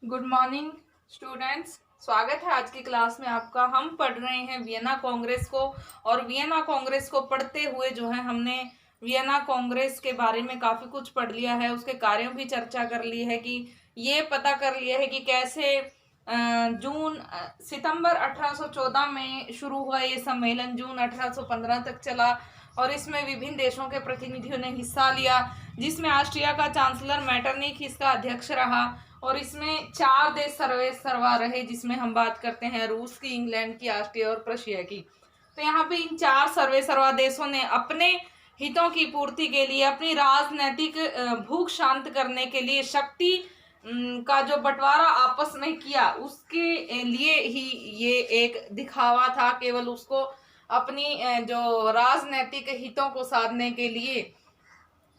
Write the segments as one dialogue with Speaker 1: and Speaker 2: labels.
Speaker 1: Good morning students. स्वागत है आज की क्लास में आपका। हम पढ़ रहे हैं वियना कांग्रेस को, और वियना कांग्रेस को पढ़ते हुए जो है हमने वियना कांग्रेस के बारे में काफ़ी कुछ पढ़ लिया है, उसके कार्यों की चर्चा कर ली है कि ये पता कर लिया है कि कैसे सितंबर 1814 में शुरू हुआ ये सम्मेलन, जून 1815 तक चला, और इसमें विभिन्न देशों के प्रतिनिधियों ने हिस्सा लिया, जिसमें ऑस्ट्रिया का चांसलर मेटरनिख इसका अध्यक्ष रहा। और इसमें 4 देश सर्वे सर्वा रहे, जिसमें हम बात करते हैं रूस की, इंग्लैंड की, ऑस्ट्रिया और प्रशिया की। तो यहाँ पे इन 4 सर्वे सर्वा देशों ने अपने हितों की पूर्ति के लिए, अपनी राजनीतिक भूख शांत करने के लिए शक्ति का जो बंटवारा आपस में किया, उसके लिए ही ये एक दिखावा था। केवल उसको अपनी जो राजनीतिक हितों को साधने के लिए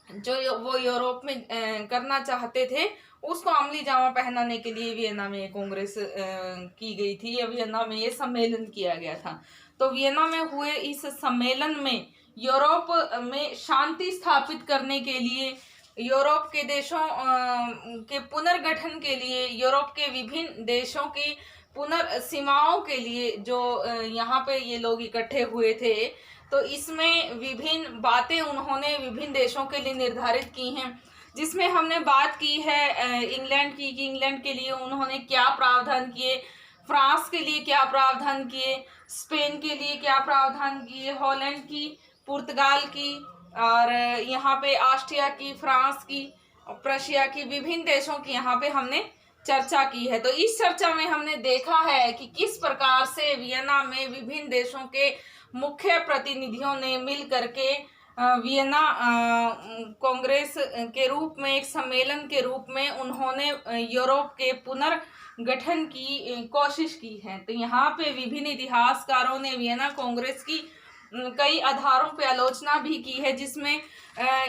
Speaker 1: जो वो यूरोप में करना चाहते थे, उसको अमली जामा पहनाने के लिए वियना में कांग्रेस की गई थी, या वियना में ये सम्मेलन किया गया था। तो वियना में हुए इस सम्मेलन में यूरोप में शांति स्थापित करने के लिए, यूरोप के देशों के पुनर्गठन के लिए, यूरोप के विभिन्न देशों की पुनर्सीमाओं के लिए जो यहाँ पे ये लोग इकट्ठे हुए थे, तो इसमें विभिन्न बातें उन्होंने विभिन्न देशों के लिए निर्धारित की हैं, जिसमें हमने बात की है इंग्लैंड की, कि इंग्लैंड के लिए उन्होंने क्या प्रावधान किए, फ्रांस के लिए क्या प्रावधान किए, स्पेन के लिए क्या प्रावधान किए, हॉलैंड की, पुर्तगाल की, और यहाँ पे ऑस्ट्रिया की, फ्रांस की, प्रशिया की, विभिन्न देशों की यहाँ पे हमने चर्चा की है। तो इस चर्चा में हमने देखा है कि किस प्रकार से वियना में विभिन्न देशों के मुख्य प्रतिनिधियों ने मिल करके वियना कांग्रेस के रूप में, एक सम्मेलन के रूप में उन्होंने यूरोप के पुनर्गठन की कोशिश की है। तो यहाँ पे विभिन्न इतिहासकारों ने वियना कांग्रेस की कई आधारों पे आलोचना भी की है, जिसमें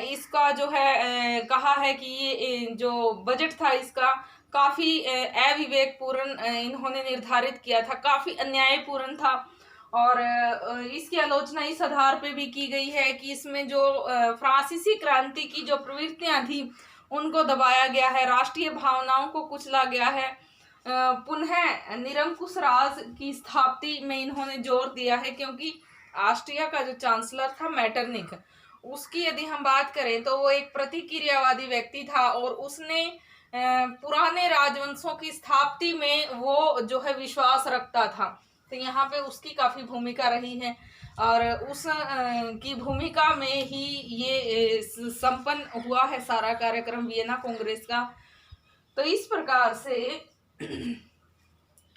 Speaker 1: इसका जो है कहा है कि ये जो बजट था इसका काफ़ी अविवेकपूर्ण इन्होंने निर्धारित किया था, काफ़ी अन्यायपूर्ण था। और इसकी आलोचना इस आधार पे भी की गई है कि इसमें जो फ्रांसीसी क्रांति की जो प्रवृत्तियां थी उनको दबाया गया है, राष्ट्रीय भावनाओं को कुचला गया है, पुनः निरंकुश राज की स्थापना में इन्होंने जोर दिया है। क्योंकि ऑस्ट्रिया का जो चांसलर था मेटरनिख, उसकी यदि हम बात करें तो वो एक प्रतिक्रियावादी व्यक्ति था, और उसने पुराने राजवंशों की स्थापना में वो जो है विश्वास रखता था। तो यहाँ पे उसकी काफ़ी भूमिका रही है, और उस की भूमिका में ही ये संपन्न हुआ है सारा कार्यक्रम वियना कांग्रेस का। तो इस प्रकार से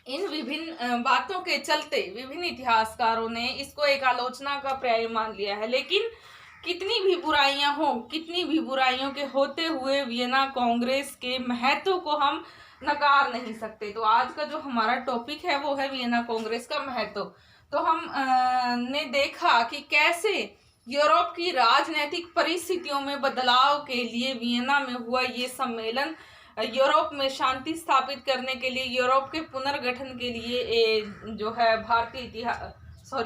Speaker 1: इन विभिन्न बातों के चलते विभिन्न इतिहासकारों ने इसको एक आलोचना का पर्याय मान लिया है। लेकिन कितनी भी बुराइयां हो, कितनी भी बुराइयों के होते हुए वियना कांग्रेस के महत्व को हम नकार नहीं सकते। तो आज का जो हमारा टॉपिक है वो है वियना कांग्रेस का महत्व। तो हम ने देखा कि कैसे यूरोप की राजनीतिक परिस्थितियों में बदलाव के लिए वियना में हुआ ये सम्मेलन यूरोप में शांति स्थापित करने के लिए, यूरोप के पुनर्गठन के लिए जो है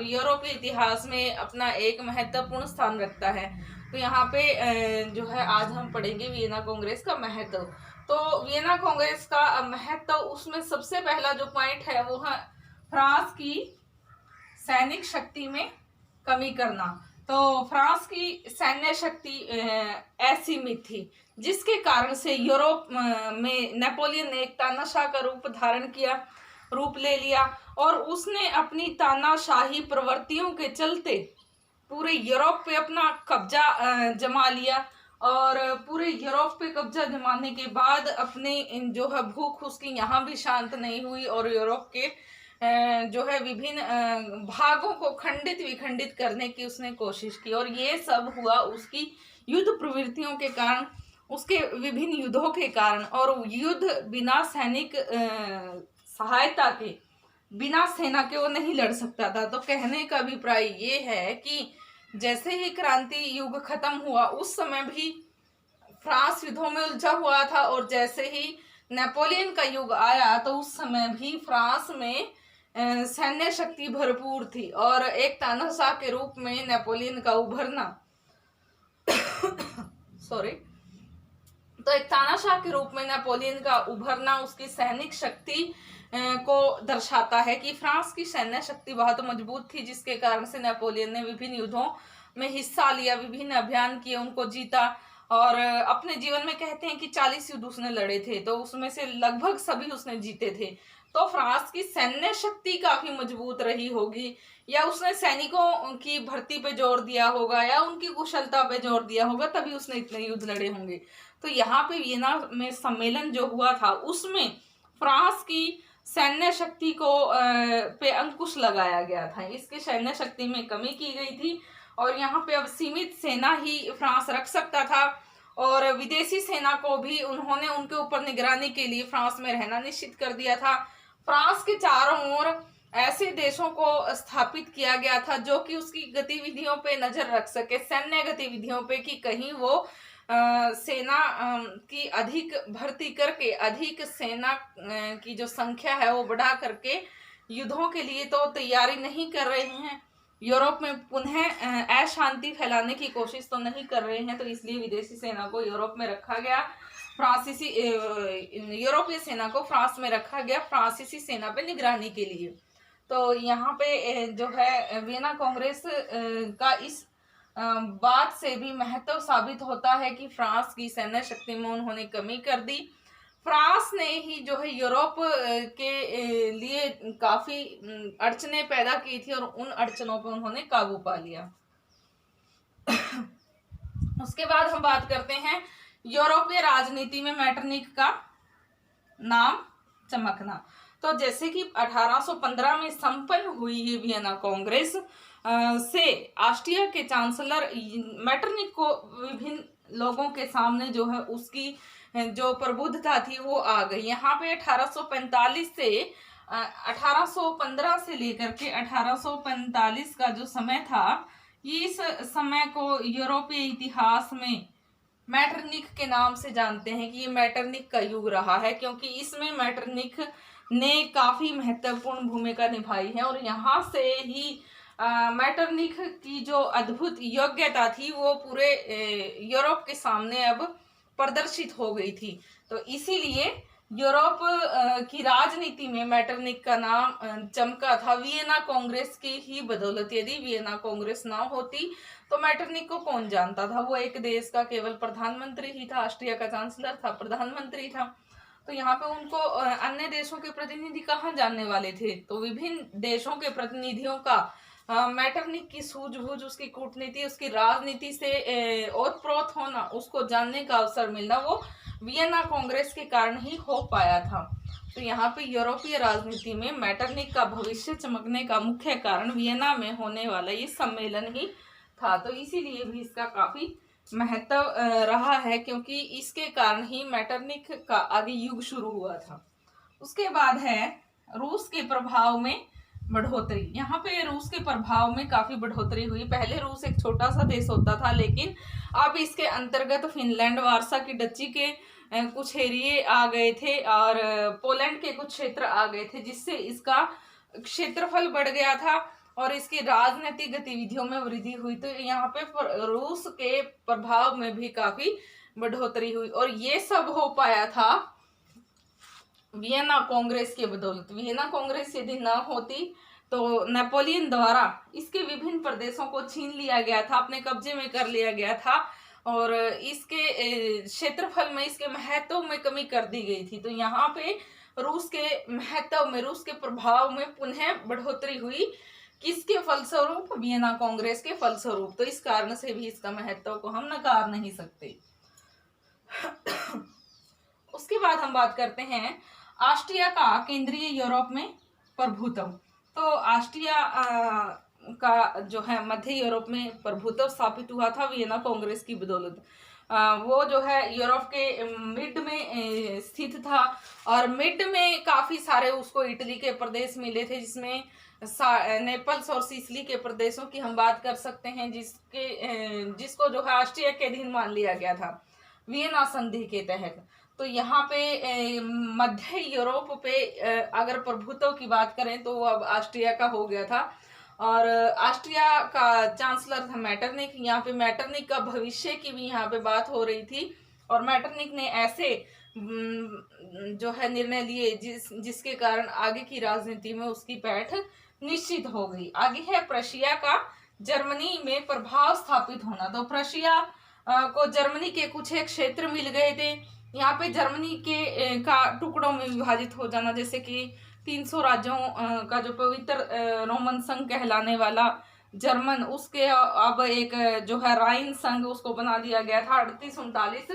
Speaker 1: यूरोपीय इतिहास में अपना एक महत्वपूर्ण स्थान रखता है। तो यहाँ पे जो है आज हम पढ़ेंगे वियना कांग्रेस का महत्व। तो वियना कांग्रेस का महत्व, उसमें सबसे पहला जो पॉइंट है वो है फ्रांस की सैनिक शक्ति में कमी करना। तो फ्रांस की सैन्य शक्ति असीमित थी, जिसके कारण से यूरोप में नेपोलियन ने एक तानाशाह का रूप ले लिया, और उसने अपनी तानाशाही प्रवृत्तियों के चलते पूरे यूरोप पे अपना कब्जा जमा लिया। और पूरे यूरोप पे कब्जा जमाने के बाद अपने जो है भूख उसकी यहाँ भी शांत नहीं हुई, और यूरोप के जो है विभिन्न भागों को खंडित विखंडित करने की उसने कोशिश की। और ये सब हुआ उसकी युद्ध प्रवृत्तियों के कारण, उसके विभिन्न युद्धों के कारण। और युद्ध बिना सैनिक सहायता के, बिना सेना के वो नहीं लड़ सकता था। तो कहने का अभिप्राय ये है कि जैसे ही क्रांति युग खत्म हुआ, उस समय भी फ्रांस युद्धों में उलझा हुआ था, और जैसे ही नेपोलियन का युग आया तो उस समय भी फ्रांस में सैन्य शक्ति भरपूर थी, और एक तानाशाह के रूप में नेपोलियन का उभरना तो एक तानाशाह के रूप में नेपोलियन का उभरना उसकी सैनिक शक्ति को दर्शाता है कि फ्रांस की सैन्य शक्ति बहुत मजबूत थी, जिसके कारण से नेपोलियन ने विभिन्न युद्धों में हिस्सा लिया, विभिन्न अभियान किए, उनको जीता। और अपने जीवन में कहते हैं कि 40 युद्ध उसने लड़े थे, तो उसमें से लगभग सभी उसने जीते थे। तो फ्रांस की सैन्य शक्ति काफी मजबूत रही होगी, या उसने सैनिकों की भर्ती पे जोर दिया होगा, या उनकी कुशलता पे जोर दिया होगा, तभी उसने इतने युद्ध लड़े होंगे। तो यहाँ पे वियना में सम्मेलन जो हुआ था उसमें फ्रांस की सैन्य शक्ति को पे अंकुश लगाया गया था, इसकी सैन्य शक्ति में कमी की गई थी, और यहाँ पे अब सीमित सेना ही फ्रांस रख सकता था, और विदेशी सेना को भी उन्होंने उनके ऊपर निगरानी के लिए फ्रांस में रहना निश्चित कर दिया था। फ्रांस के चारों ओर ऐसे देशों को स्थापित किया गया था जो कि उसकी गतिविधियों पे नजर रख सके, सैन्य गतिविधियों पे, कि कहीं वो सेना की अधिक भर्ती करके अधिक सेना की जो संख्या है वो बढ़ा करके युद्धों के लिए तो तैयारी नहीं कर रहे हैं, यूरोप में पुनः अशांति फैलाने की कोशिश तो नहीं कर रहे हैं। तो इसलिए विदेशी सेना को यूरोप में रखा गया, फ्रांसीसी यूरोपीय सेना को फ्रांस में रखा गया फ्रांसीसी सेना पे निगरानी के लिए। तो यहाँ पे जो है वियना कांग्रेस का इस बात से भी महत्व साबित होता है कि फ्रांस की सैन्य शक्ति में उन्होंने कमी कर दी। फ्रांस ने ही जो है यूरोप के लिए काफी अड़चने पैदा की थी, और उन अड़चनों पर उन्होंने काबू पा लिया। उसके बाद हम बात करते हैं यूरोपीय राजनीति में मेटरनिख का नाम चमकना। तो जैसे कि 1815 में संपन्न हुई है वियना कांग्रेस से ऑस्ट्रिया के चांसलर मेटरनिख को विभिन्न लोगों के सामने जो है उसकी जो प्रबुद्धता थी वो आ गई। यहाँ पे 1845 से 1815 से लेकर के 1845 का जो समय था, इस समय को यूरोपीय इतिहास में मेटरनिख के नाम से जानते हैं कि ये मेटरनिख का युग रहा है, क्योंकि इसमें मेटरनिख ने काफी महत्वपूर्ण भूमिका निभाई है, और यहाँ से ही मेटरनिख की जो अद्भुत योग्यता थी वो पूरे यूरोप के सामने अब प्रदर्शित हो गई थी। तो इसीलिए यूरोप की राजनीति में मेटरनिख का नाम चमका था वियना कांग्रेस की ही बदौलत। यदि वियना कांग्रेस ना होती तो मेटरनिख को कौन जानता था, वो एक देश का केवल प्रधानमंत्री ही था, ऑस्ट्रिया का चांसलर था, प्रधानमंत्री था। तो यहाँ पे उनको अन्य देशों के प्रतिनिधि कहाँ जानने वाले थे। तो विभिन्न देशों के प्रतिनिधियों का मेटरनिख की सूझबूझ, उसकी कूटनीति, उसकी राजनीति से ओतप्रोत होना, उसको जानने का अवसर मिलना, वो वियना कांग्रेस के कारण ही हो पाया था। तो यहाँ पे यूरोपीय राजनीति में मेटरनिख का भविष्य चमकने का मुख्य कारण वियना में होने वाला ये सम्मेलन ही था। तो इसीलिए भी इसका काफी महत्व रहा है, क्योंकि इसके कारण ही मेटरनिख का आगे युग शुरू हुआ था। उसके बाद है रूस के प्रभाव में बढ़ोतरी। यहाँ पे रूस के प्रभाव में काफी बढ़ोतरी हुई। पहले रूस एक छोटा सा देश होता था, लेकिन अब इसके अंतर्गत फिनलैंड, वार्सा की डची के कुछ एरिए आ गए थे, और पोलैंड के कुछ क्षेत्र आ गए थे, जिससे इसका क्षेत्रफल बढ़ गया था और इसकी राजनीतिक गतिविधियों में वृद्धि हुई। तो यहाँ पे रूस के प्रभाव में भी काफी बढ़ोतरी हुई, और ये सब हो पाया था वियना कांग्रेस के बदौलत। वियना कांग्रेस यदि न होती तो नेपोलियन द्वारा इसके विभिन्न प्रदेशों को छीन लिया गया था, अपने कब्जे में कर लिया गया था, और इसके क्षेत्रफल में, इसके महत्व में कमी कर दी गई थी। तो यहाँ पे रूस के महत्व में, रूस के प्रभाव में पुनः बढ़ोतरी हुई। किसके फलस्वरूप? वियना कांग्रेस के फलस्वरूप। तो इस कारण से भी इसका महत्व को हम नकार नहीं सकते। उसके बाद हम बात करते हैं ऑस्ट्रिया का केंद्रीय यूरोप में प्रभुत्व। तो ऑस्ट्रिया का जो है मध्य यूरोप में प्रभुत्व स्थापित हुआ था वियना कांग्रेस की बदौलत। वो जो है यूरोप के मिड में स्थित था, और मिड में काफी सारे उसको इटली के प्रदेश मिले थे, जिसमें नेपल्स और सिसिली के प्रदेशों की हम बात कर सकते हैं, जिसको जो है ऑस्ट्रिया के अधीन मान लिया गया था वियना संधि के तहत। तो यहाँ पे मध्य यूरोप पे अगर प्रभुत्व की बात करें तो वो अब ऑस्ट्रिया का हो गया था, और ऑस्ट्रिया का चांसलर था मेटरनिख। यहाँ पे मेटरनिख का भविष्य की भी यहाँ पे बात हो रही थी, और मैटरनिक ने ऐसे जो है निर्णय लिए जिसके कारण आगे की राजनीति में उसकी पैठ निश्चित हो गई। आगे है प्रशिया का जर्मनी में प्रभाव स्थापित होना। तो प्रशिया को जर्मनी के कुछ एक क्षेत्र मिल गए थे। यहाँ पे जर्मनी के का टुकड़ों में विभाजित हो जाना, जैसे कि 300 राज्यों का जो पवित्र रोमन संघ कहलाने वाला जर्मन, उसके अब एक जो है राइन संघ उसको बना दिया गया था। 38-39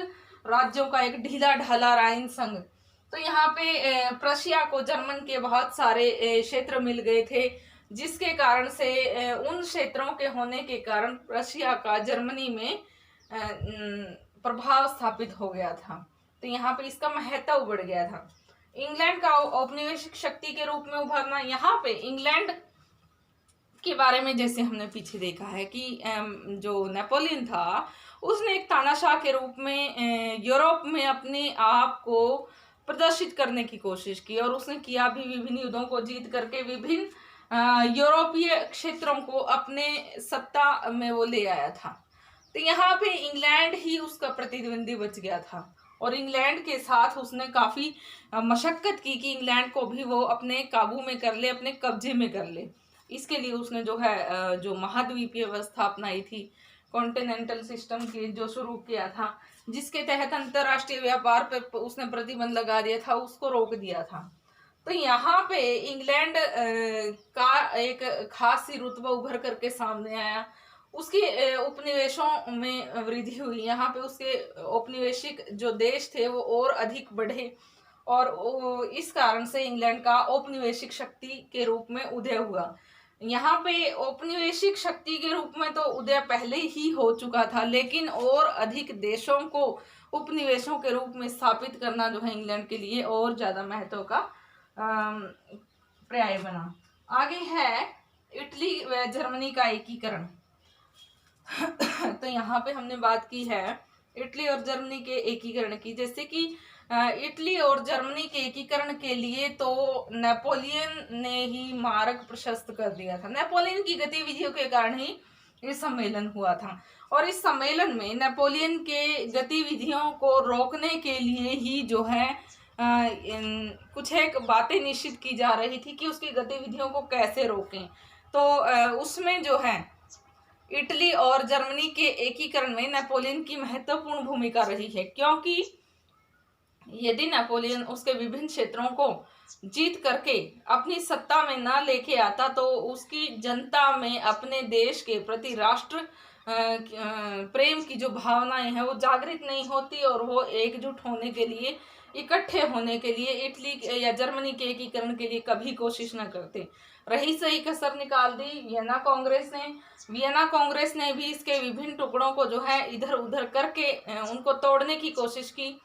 Speaker 1: राज्यों का एक ढीला ढाला राइन संघ। तो यहाँ पे प्रशिया को जर्मन के बहुत सारे क्षेत्र मिल गए थे, जिसके कारण से उन क्षेत्रों के होने के कारण प्रशिया का जर्मनी में प्रभाव स्थापित हो गया था। तो यहाँ पे इसका महत्व बढ़ गया था। इंग्लैंड का औपनिवेशिक शक्ति के रूप में उभरना। यहाँ पे इंग्लैंड के बारे में जैसे हमने पीछे देखा है कि जो नेपोलियन था उसने एक तानाशाह के रूप में यूरोप में अपने आप को प्रदर्शित करने की कोशिश की, और उसने किया भी। विभिन्न युद्धों को जीत करके विभिन्न यूरोपीय क्षेत्रों को अपने सत्ता में वो ले आया था। तो यहाँ पे इंग्लैंड ही उसका प्रतिद्वंदी बच गया था, और इंग्लैंड के साथ उसने काफ़ी मशक्कत की कि इंग्लैंड को भी वो अपने काबू में कर ले, अपने कब्जे में कर ले। इसके लिए उसने जो है जो महाद्वीपीय व्यवस्था अपनाई थी, कॉन्टिनेंटल सिस्टम की जो शुरू किया था, जिसके तहत अंतर्राष्ट्रीय व्यापार पर उसने प्रतिबंध लगा दिया था, उसको रोक दिया था। तो यहाँ पे इंग्लैंड का एक खास ही रुतबा उभर करके सामने आया। उसके उपनिवेशों में वृद्धि हुई। यहाँ पे उसके औपनिवेशिक जो देश थे वो और अधिक बढ़े, और इस कारण से इंग्लैंड का औपनिवेशिक शक्ति के रूप में उदय हुआ। यहाँ पे औपनिवेशिक शक्ति के रूप में तो उदय पहले ही हो चुका था, लेकिन और अधिक देशों को उपनिवेशों के रूप में स्थापित करना जो है इंग्लैंड के लिए और ज़्यादा महत्व का पर्याय बना। आगे है इटली व जर्मनी का एकीकरण। तो यहाँ पे हमने बात की है इटली और जर्मनी के एकीकरण की। जैसे कि इटली और जर्मनी के एकीकरण के लिए तो नेपोलियन ने ही मार्ग प्रशस्त कर दिया था। नेपोलियन की गतिविधियों के कारण ही ये सम्मेलन हुआ था, और इस सम्मेलन में नेपोलियन के गतिविधियों को रोकने के लिए ही जो है कुछ एक बातें निश्चित की जा रही थी कि उसकी गतिविधियों को कैसे रोकें। तो उसमें जो है इटली और जर्मनी के एकीकरण में नेपोलियन की महत्वपूर्ण भूमिका रही है, क्योंकि यदि नेपोलियन उसके विभिन्न क्षेत्रों को जीत करके अपनी सत्ता में ना लेके आता तो उसकी जनता में अपने देश के प्रति राष्ट्र प्रेम की जो भावनाएं हैं वो जागृत नहीं होती, और वो एकजुट होने के लिए, इकट्ठे होने के लिए इटली या जर्मनी के एकीकरण के लिए कभी कोशिश न करते। रही सही कसर निकाल दी वियना कांग्रेस ने। वियना कांग्रेस ने भी इसके विभिन्न टुकड़ों को जो है इधर उधर करके उनको तोड़ने की कोशिश की।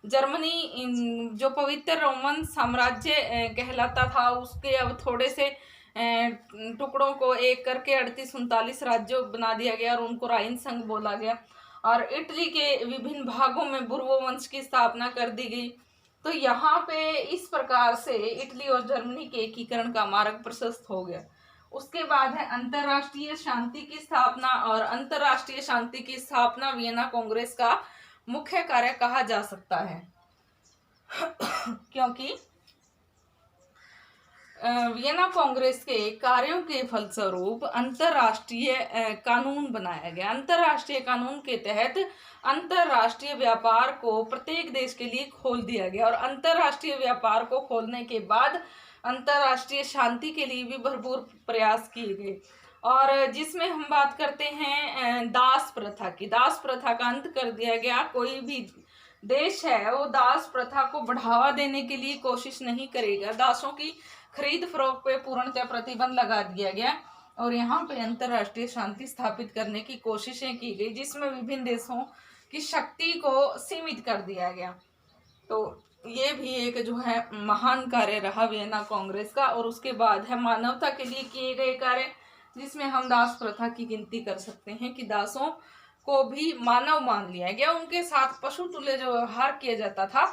Speaker 1: जर्मनी जो पवित्र रोमन साम्राज्य कहलाता था, उसके अब थोड़े से टुकड़ों को एक करके 38-39 राज्यों बना दिया गया, और उनको राइन संघ बोला गया। और इटली के विभिन्न भागों में बुर्बो वंश की स्थापना कर दी गई। तो यहाँ पे इस प्रकार से इटली और जर्मनी के एकीकरण का मार्ग प्रशस्त हो गया। उसके बाद है अंतर्राष्ट्रीय शांति की स्थापना, और अंतर्राष्ट्रीय शांति की स्थापना वियना कांग्रेस का मुख्य कार्य कहा जा सकता है क्योंकि वियना कांग्रेस के कार्यों के फलस्वरूप अंतर्राष्ट्रीय कानून बनाया गया। अंतर्राष्ट्रीय कानून के तहत अंतर्राष्ट्रीय व्यापार को प्रत्येक देश के लिए खोल दिया गया, और अंतर्राष्ट्रीय व्यापार को खोलने के बाद अंतर्राष्ट्रीय शांति के लिए भी भरपूर प्रयास किए गए। और जिसमें हम बात करते हैं दास प्रथा की। दास प्रथा का अंत कर दिया गया। कोई भी देश है वो दास प्रथा को बढ़ावा देने के लिए कोशिश नहीं करेगा। दासों की खरीद फरोख्त पे पूर्णतः प्रतिबंध लगा दिया गया, और यहाँ पे अंतर्राष्ट्रीय शांति स्थापित करने की कोशिशें की गई, जिसमें विभिन्न देशों की शक्ति को सीमित कर दिया गया। तो ये भी एक जो है महान कार्य रहा वियना कांग्रेस का। और उसके बाद है मानवता के लिए किए गए कार्य, जिसमें हम दास प्रथा की गिनती कर सकते हैं कि दासों को भी मानव मान लिया गया। उनके साथ पशु तुल्य जो व्यवहार किया जाता था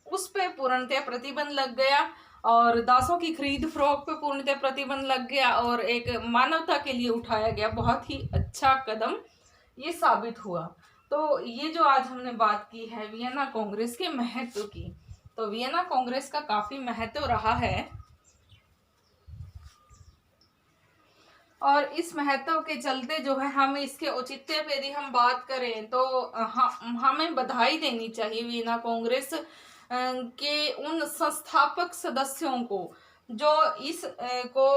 Speaker 1: उस पर पूर्णतः प्रतिबंध लग गया, और दासों की खरीद फरोख्त पे पूर्णतः प्रतिबंध लग गया, और एक मानवता के लिए उठाया गया बहुत ही अच्छा कदम ये साबित हुआ। तो ये जो आज हमने बात की है वियना कांग्रेस के महत्व की, तो वियना कांग्रेस का काफी महत्व रहा है और इस महत्व के चलते जो है हम इसके औचित्य पे यदि हम बात करें तो हमें बधाई देनी चाहिए वियना कांग्रेस के उन संस्थापक सदस्यों को जो इस को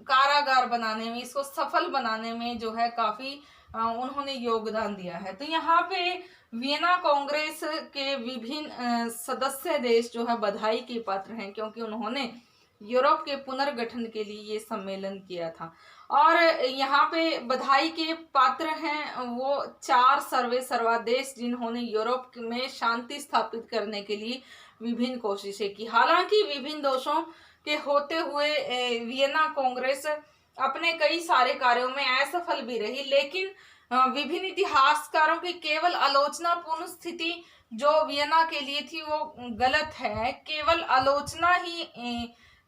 Speaker 1: कारागार बनाने में, इसको सफल बनाने में जो है काफी उन्होंने योगदान दिया है। तो यहाँ पे वियना कांग्रेस के विभिन्न सदस्य देश जो है बधाई के पात्र हैं, क्योंकि उन्होंने यूरोप के पुनर्गठन के लिए ये सम्मेलन किया था। और यहाँ पे बधाई के पात्र हैं वो 4 सर्वा देश जिन्होंने यूरोप में शांति स्थापित करने के लिए विभिन्न कोशिशें की। हालांकि विभिन्न दोषों के होते हुए वियना कांग्रेस अपने कई सारे कार्यों में असफल भी रही, लेकिन विभिन्न इतिहासकारों की केवल आलोचनापूर्ण स्थिति जो वियना के लिए थी वो गलत है। केवल आलोचना ही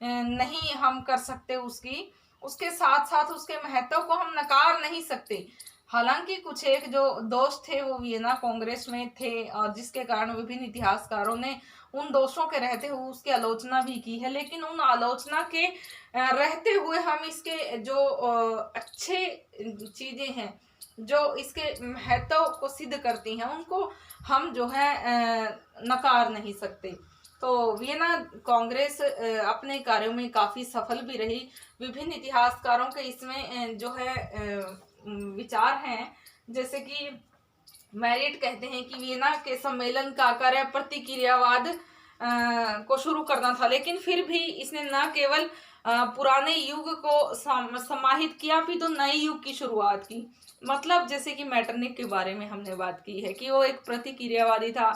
Speaker 1: नहीं हम कर सकते उसकी, उसके साथ साथ उसके महत्व को हम नकार नहीं सकते। हालांकि कुछ एक जो दोष थे वो वियना कांग्रेस में थे और जिसके कारण विभिन्न इतिहासकारों ने उन दोषों के रहते हुए उसकी आलोचना भी की है, लेकिन उन आलोचना के रहते हुए हम इसके जो अच्छे चीजें हैं जो इसके महत्व को सिद्ध करती हैं उनको हम जो है नकार नहीं सकते। तो वियना कांग्रेस अपने कार्यों में काफी सफल भी रही। विभिन्न इतिहासकारों के इसमें जो है विचार हैं, जैसे कि मैरिट कहते हैं कि वियना के सम्मेलन का कार्य प्रतिक्रियावाद को शुरू करना था, लेकिन फिर भी इसने न केवल पुराने युग को समाहित किया भी तो नए युग की शुरुआत की। मतलब जैसे कि मैटरनिक के बारे में हमने बात की है कि वो एक प्रतिक्रियावादी था,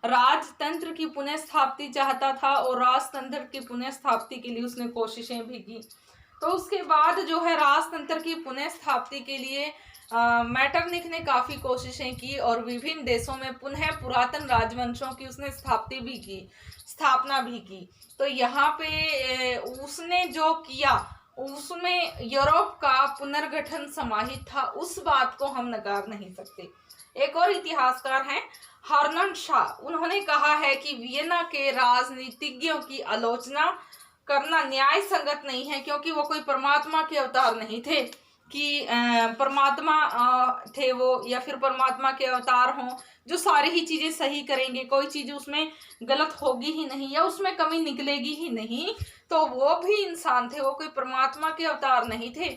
Speaker 1: राजतंत्र की पुनः स्थापना चाहता था और राजतंत्र की पुनः स्थापना के लिए उसने कोशिशें भी की। तो उसके बाद जो है राजतंत्र की पुनः स्थापना के लिए मैटरनिक ने काफी कोशिशें की और विभिन्न देशों में पुनः पुरातन राजवंशों की उसने स्थापना भी की। तो यहाँ पे उसने जो किया उसमें यूरोप का पुनर्गठन समाहित था, उस बात को हम नकार नहीं सकते। एक और इतिहासकार हैं हर्नन शाह, उन्होंने कहा है कि वियना के राजनीतिज्ञों की आलोचना करना न्याय संगत नहीं है, क्योंकि वो कोई परमात्मा के अवतार नहीं थे कि परमात्मा थे वो या फिर परमात्मा के अवतार हों जो सारी ही चीजें सही करेंगे, कोई चीज उसमें गलत होगी ही नहीं या उसमें कमी निकलेगी ही नहीं। तो वो भी इंसान थे, वो कोई परमात्मा के अवतार नहीं थे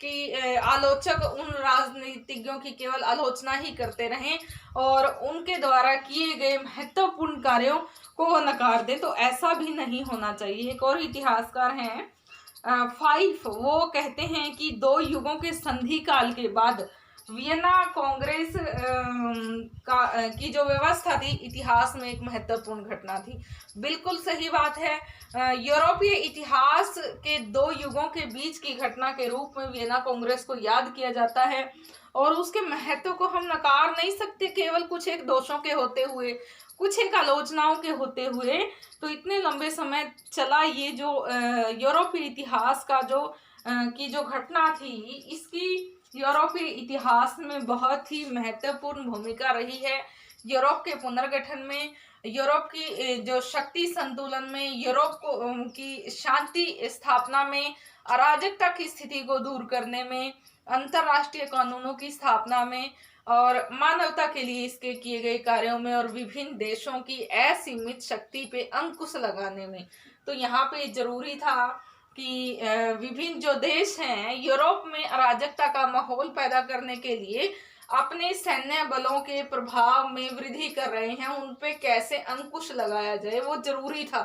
Speaker 1: कि आलोचक उन राजनीतिज्ञों की केवल आलोचना ही करते रहें और उनके द्वारा किए गए महत्वपूर्ण कार्यों को नकार दें। तो ऐसा भी नहीं होना चाहिए। एक और इतिहासकार हैं फाइव, वो कहते हैं कि 2 युगों के संधि काल के बाद वियना कांग्रेस की जो व्यवस्था थी इतिहास में एक महत्वपूर्ण घटना थी। बिल्कुल सही बात है। यूरोपीय इतिहास के 2 युगों के बीच की घटना के रूप में वियना कांग्रेस को याद किया जाता है और उसके महत्व को हम नकार नहीं सकते केवल कुछ एक दोषों के होते हुए, कुछ एक आलोचनाओं के होते हुए। तो इतने लंबे समय चला ये जो यूरोपीय इतिहास का जो घटना थी, इसकी यूरोपीय इतिहास में बहुत ही महत्वपूर्ण भूमिका रही है। यूरोप के पुनर्गठन में, यूरोप की जो शक्ति संतुलन में, यूरोप की शांति स्थापना में, अराजकता की स्थिति को दूर करने में, अंतरराष्ट्रीय कानूनों की स्थापना में और मानवता के लिए इसके किए गए कार्यों में और विभिन्न देशों की असीमित शक्ति पे अंकुश लगाने में। तो यहाँ पे जरूरी था कि विभिन्न जो देश हैं यूरोप में अराजकता का माहौल पैदा करने के लिए अपने सैन्य बलों के प्रभाव में वृद्धि कर रहे हैं, उन पे कैसे अंकुश लगाया जाए वो जरूरी था,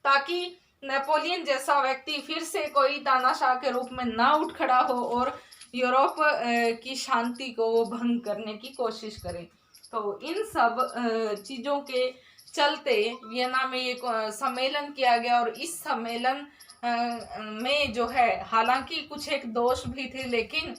Speaker 1: ताकि नेपोलियन जैसा व्यक्ति फिर से कोई तानाशाह के रूप में ना उठ खड़ा हो और यूरोप की शांति को वो भंग करने की कोशिश करे। तो इन सब चीज़ों के चलते वियना में ये सम्मेलन किया गया और इस सम्मेलन में जो है हालांकि कुछ एक दोष भी थे, लेकिन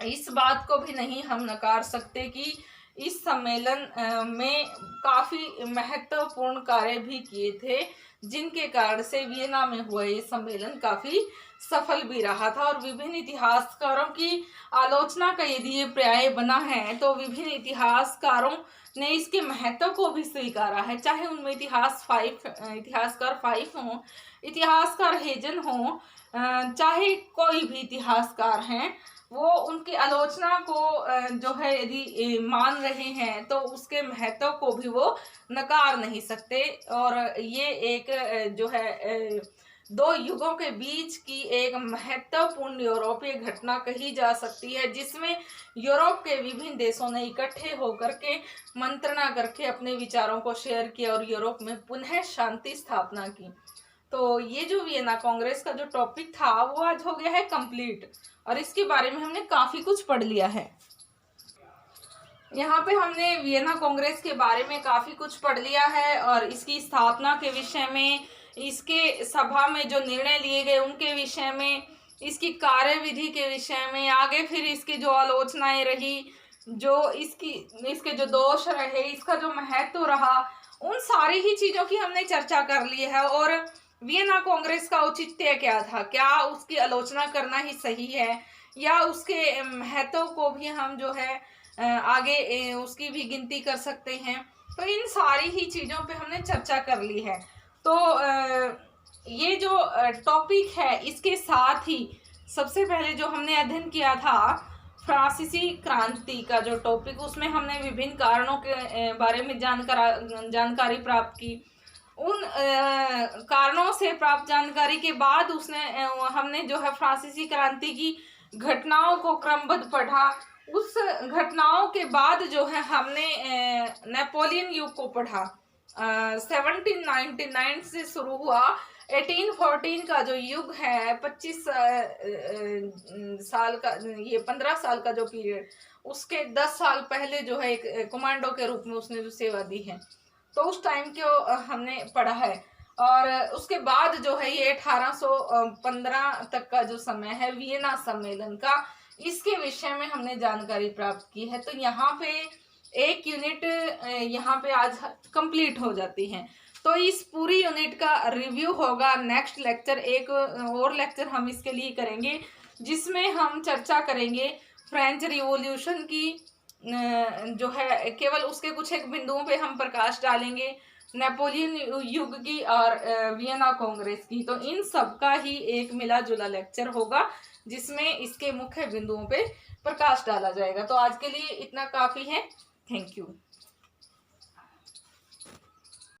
Speaker 1: इस बात को भी नहीं हम नकार सकते कि इस सम्मेलन में काफ़ी महत्वपूर्ण कार्य भी किए थे जिनके कारण से वियना में हुआ ये सम्मेलन काफी सफल भी रहा था। और विभिन्न इतिहासकारों की आलोचना का यदि ये पर्याय बना है तो विभिन्न इतिहासकारों ने इसके महत्व को भी स्वीकारा है, चाहे उनमें इतिहासकार फाइव हो, इतिहासकार हेजन हो, चाहे कोई भी इतिहासकार हैं, वो उनकी आलोचना को जो है यदि मान रहे हैं तो उसके महत्व को भी वो नकार नहीं सकते। और ये एक जो है दो युगों के बीच की एक महत्वपूर्ण यूरोपीय घटना कही जा सकती है, जिसमें यूरोप के विभिन्न देशों ने इकट्ठे होकर के मंत्रणा करके अपने विचारों को शेयर किया और यूरोप में पुनः शांति स्थापना की। तो ये जो वियना कांग्रेस का जो टॉपिक था वो आज हो गया है कंप्लीट, और इसके बारे में हमने काफी कुछ पढ़ लिया है। यहाँ पे हमने वियना कांग्रेस के बारे में काफी कुछ पढ़ लिया है और इसकी स्थापना के विषय में, इसके सभा में जो निर्णय लिए गए उनके विषय में, इसकी कार्यविधि के विषय में, आगे फिर इसकी जो आलोचनाएं रही, जो इसके जो दोष रहे, इसका जो महत्व रहा, उन सारी ही चीजों की हमने चर्चा कर ली है। और वियना कांग्रेस का औचित्य क्या था, क्या उसकी आलोचना करना ही सही है या उसके महत्व को भी हम जो है आगे उसकी भी गिनती कर सकते हैं। तो इन सारी ही चीज़ों पे हमने चर्चा कर ली है। तो ये जो टॉपिक है इसके साथ ही सबसे पहले जो हमने अध्ययन किया था फ्रांसीसी क्रांति का जो टॉपिक, उसमें हमने विभिन्न कारणों के बारे में जानकारी प्राप्त की। उन कारणों से प्राप्त जानकारी के बाद हमने जो है फ्रांसीसी क्रांति की घटनाओं को क्रमबद्ध पढ़ा। उस घटनाओं के बाद जो है हमने नेपोलियन युग को पढ़ा। 1799 से शुरू हुआ 1814 का जो युग है, 25 साल का, ये 15 साल का जो पीरियड, उसके 10 साल पहले जो है एक कमांडो के रूप में उसने जो सेवा दी है, तो उस टाइम को हमने पढ़ा है। और उसके बाद जो है ये 1815 तक का जो समय है वियना सम्मेलन का, इसके विषय में हमने जानकारी प्राप्त की है। तो यहाँ पे एक यूनिट यहाँ पे आज कंप्लीट हो जाती है। तो इस पूरी यूनिट का रिव्यू होगा नेक्स्ट लेक्चर, एक और लेक्चर हम इसके लिए करेंगे जिसमें हम चर्चा करेंगे फ्रेंच रिवॉल्यूशन की, जो है केवल उसके कुछ एक बिंदुओं पे हम प्रकाश डालेंगे, नेपोलियन युग की और वियना कांग्रेस की। तो इन सब का ही एक मिला जुला लेक्चर होगा जिसमें इसके मुख्य बिंदुओं पे प्रकाश डाला जाएगा। तो आज के लिए इतना काफी है। Thank you.